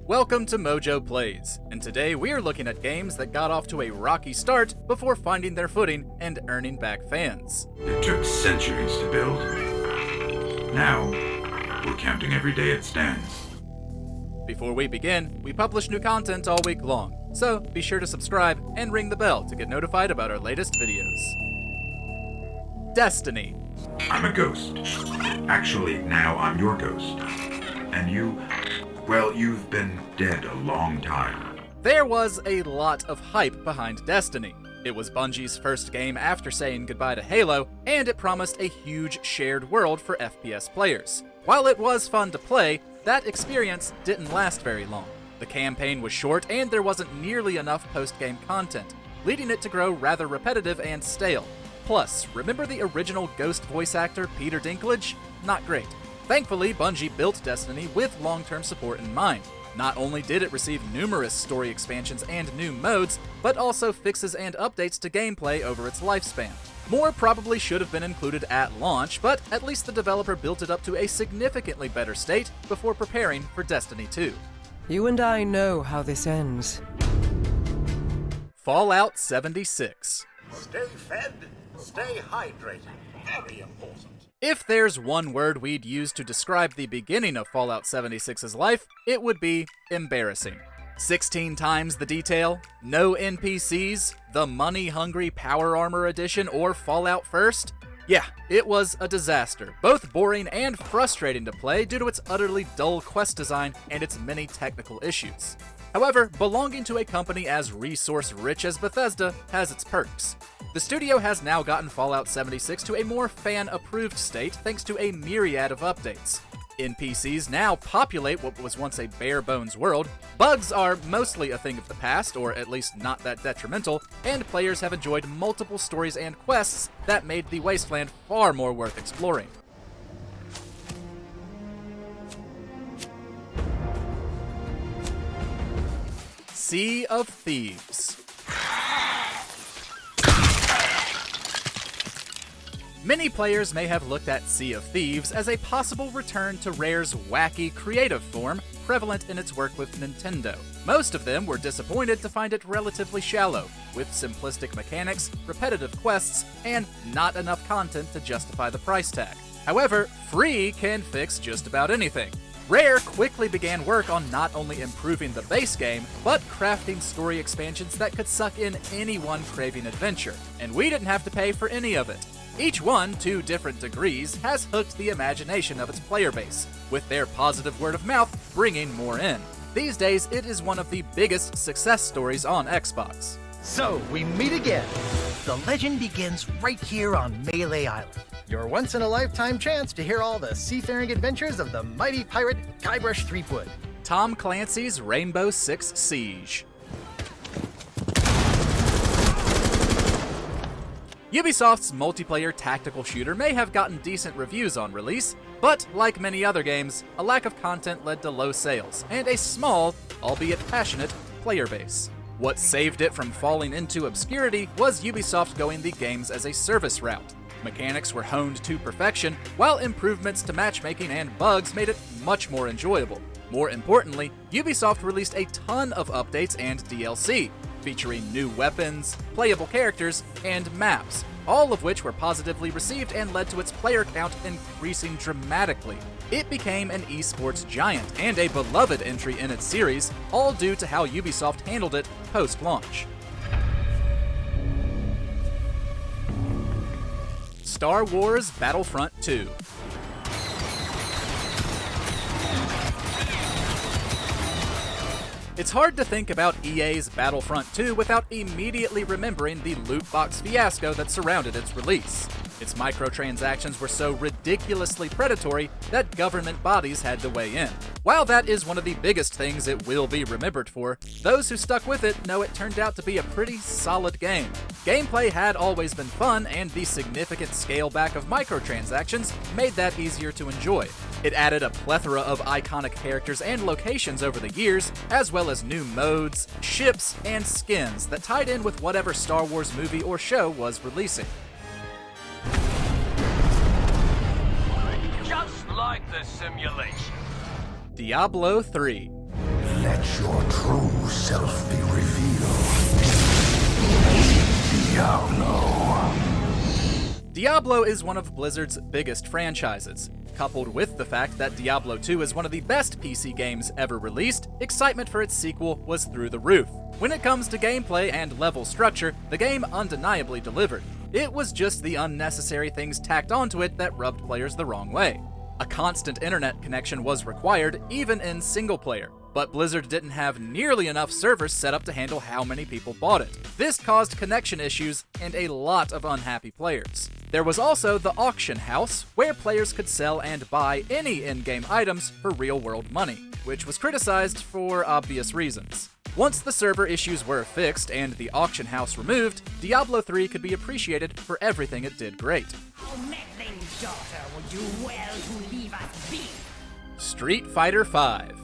Welcome to MojoPlays, and today we're looking at games that got off to a rocky start before finding their footing and earning back fans. It took centuries to build. Now, we're counting every day it stands. Before we begin, we publish new content all week long, so be sure to subscribe and ring the bell to get notified about our latest videos. Destiny. I'm a ghost. Actually, now I'm your ghost. And you, well, you've been dead a long time. There was a lot of hype behind Destiny. It was Bungie's first game after saying goodbye to Halo, and it promised a huge shared world for FPS players. While it was fun to play, that experience didn't last very long. The campaign was short, and there wasn't nearly enough post-game content, leading it to grow rather repetitive and stale. Plus, remember the original Ghost voice actor Peter Dinklage? Not great. Thankfully, Bungie built Destiny with long-term support in mind. Not only did it receive numerous story expansions and new modes, but also fixes and updates to gameplay over its lifespan. More probably should have been included at launch, but at least the developer built it up to a significantly better state before preparing for Destiny 2. You and I know how this ends. Fallout 76. Stay fed, stay hydrated. Very important. If there's one word we'd use to describe the beginning of Fallout 76's life, it would be embarrassing. 16 times the detail, no NPCs, the money-hungry Power Armor Edition, or Fallout First? Yeah, it was a disaster, both boring and frustrating to play due to its utterly dull quest design and its many technical issues. However, belonging to a company as resource-rich as Bethesda has its perks. The studio has now gotten Fallout 76 to a more fan-approved state thanks to a myriad of updates. NPCs now populate what was once a bare-bones world, bugs are mostly a thing of the past, or at least not that detrimental, and players have enjoyed multiple stories and quests that made the wasteland far more worth exploring. Sea of Thieves. Many players may have looked at Sea of Thieves as a possible return to Rare's wacky creative form prevalent in its work with Nintendo. Most of them were disappointed to find it relatively shallow, with simplistic mechanics, repetitive quests, and not enough content to justify the price tag. However, free can fix just about anything. Rare quickly began work on not only improving the base game, but crafting story expansions that could suck in anyone craving adventure, and we didn't have to pay for any of it. Each one, to different degrees, has hooked the imagination of its player base, with their positive word of mouth bringing more in. These days, it is one of the biggest success stories on Xbox. So, we meet again. The legend begins right here on Melee Island. Your once-in-a-lifetime chance to hear all the seafaring adventures of the mighty pirate Guybrush Threepwood. Tom Clancy's Rainbow Six Siege. Ubisoft's multiplayer tactical shooter may have gotten decent reviews on release, but like many other games, a lack of content led to low sales and a small, albeit passionate, player base. What saved it from falling into obscurity was Ubisoft going the games as a service route. Mechanics were honed to perfection, while improvements to matchmaking and bugs made it much more enjoyable. More importantly, Ubisoft released a ton of updates and DLC, featuring new weapons, playable characters, and maps, all of which were positively received and led to its player count increasing dramatically. It became an esports giant and a beloved entry in its series, all due to how Ubisoft handled it post-launch. Star Wars Battlefront II. It's hard to think about EA's Battlefront 2 without immediately remembering the loot box fiasco that surrounded its release. Its microtransactions were so ridiculously predatory that government bodies had to weigh in. While that is one of the biggest things it will be remembered for, those who stuck with it know it turned out to be a pretty solid game. Gameplay had always been fun, and the significant scale back of microtransactions made that easier to enjoy. It added a plethora of iconic characters and locations over the years, as well as new modes, ships, and skins that tied in with whatever Star Wars movie or show was releasing. Just like the simulation. Diablo III. Let your true self be revealed. Diablo. Diablo is one of Blizzard's biggest franchises. Coupled with the fact that Diablo II is one of the best PC games ever released, excitement for its sequel was through the roof. When it comes to gameplay and level structure, the game undeniably delivered. It was just the unnecessary things tacked onto it that rubbed players the wrong way. A constant internet connection was required, even in single player, but Blizzard didn't have nearly enough servers set up to handle how many people bought it. This caused connection issues and a lot of unhappy players. There was also the auction house, where players could sell and buy any in-game items for real-world money, which was criticized for obvious reasons. Once the server issues were fixed and the auction house removed, Diablo III could be appreciated for everything it did great. How meddling, daughter, would you well to leave us be? Street Fighter V.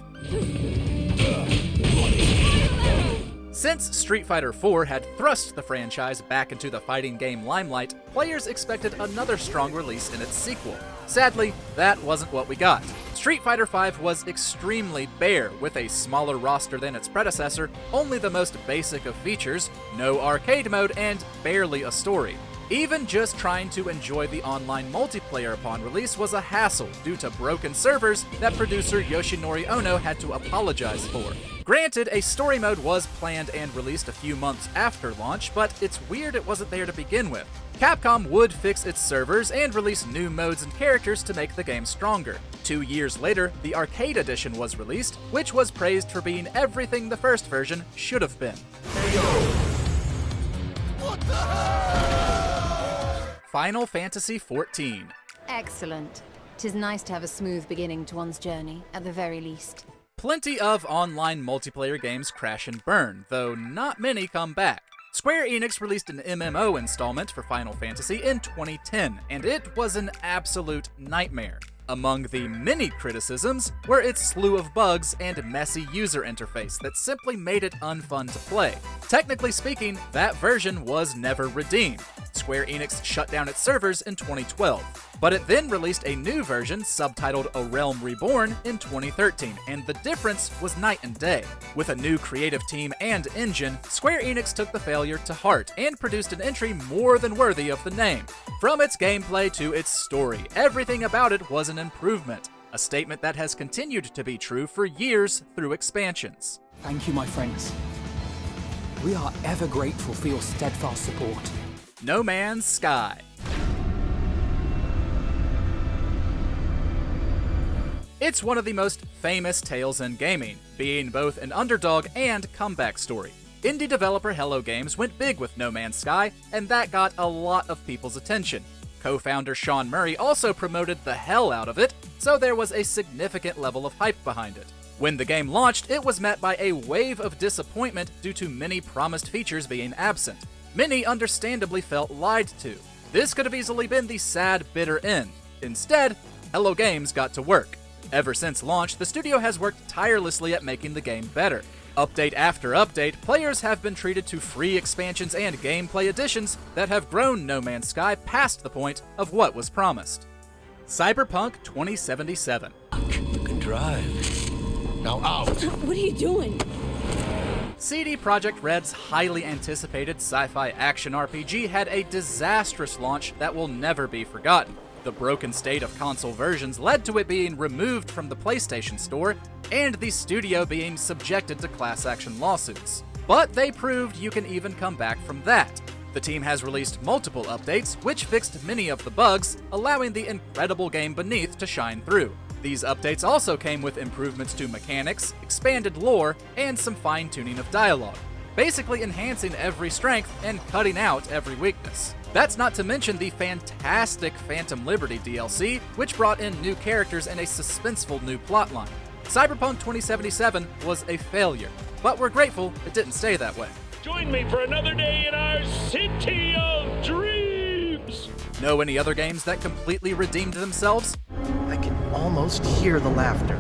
Since Street Fighter IV had thrust the franchise back into the fighting game limelight, players expected another strong release in its sequel. Sadly, that wasn't what we got. Street Fighter V was extremely bare, with a smaller roster than its predecessor, only the most basic of features, no arcade mode, and barely a story. Even just trying to enjoy the online multiplayer upon release was a hassle due to broken servers that producer Yoshinori Ono had to apologize for. Granted, a story mode was planned and released a few months after launch, but it's weird it wasn't there to begin with. Capcom would fix its servers and release new modes and characters to make the game stronger. 2 years later, the Arcade Edition was released, which was praised for being everything the first version should have been. What the hell? Final Fantasy XIV. Excellent. 'Tis nice to have a smooth beginning to one's journey, at the very least. Plenty of online multiplayer games crash and burn, though not many come back. Square Enix released an MMO installment for Final Fantasy in 2010, and it was an absolute nightmare. Among the many criticisms were its slew of bugs and messy user interface that simply made it unfun to play. Technically speaking, that version was never redeemed. Square Enix shut down its servers in 2012, but it then released a new version subtitled A Realm Reborn in 2013, and the difference was night and day. With a new creative team and engine, Square Enix took the failure to heart and produced an entry more than worthy of the name. From its gameplay to its story, everything about it was an improvement, a statement that has continued to be true for years through expansions. Thank you, my friends. We are ever grateful for your steadfast support. No Man's Sky. It's one of the most famous tales in gaming, being both an underdog and comeback story. Indie developer Hello Games went big with No Man's Sky, and that got a lot of people's attention. Co-founder Sean Murray also promoted the hell out of it, so there was a significant level of hype behind it. When the game launched, it was met by a wave of disappointment due to many promised features being absent. Many understandably felt lied to. This could have easily been the sad, bitter end. Instead, Hello Games got to work. Ever since launch, the studio has worked tirelessly at making the game better. Update after update, players have been treated to free expansions and gameplay additions that have grown No Man's Sky past the point of what was promised. Cyberpunk 2077. You can drive. Now out! What are you doing? CD Projekt Red's highly anticipated sci-fi action RPG had a disastrous launch that will never be forgotten. The broken state of console versions led to it being removed from the PlayStation Store, and the studio being subjected to class action lawsuits. But they proved you can even come back from that. The team has released multiple updates, which fixed many of the bugs, allowing the incredible game beneath to shine through. These updates also came with improvements to mechanics, expanded lore, and some fine-tuning of dialogue, basically enhancing every strength and cutting out every weakness. That's not to mention the fantastic Phantom Liberty DLC, which brought in new characters and a suspenseful new plotline. Cyberpunk 2077 was a failure, but we're grateful it didn't stay that way. Join me for another day in our city of dreams! Know any other games that completely redeemed themselves? I can almost hear the laughter.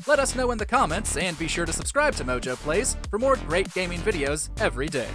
Let us know in the comments, and be sure to subscribe to MojoPlays for more great gaming videos every day.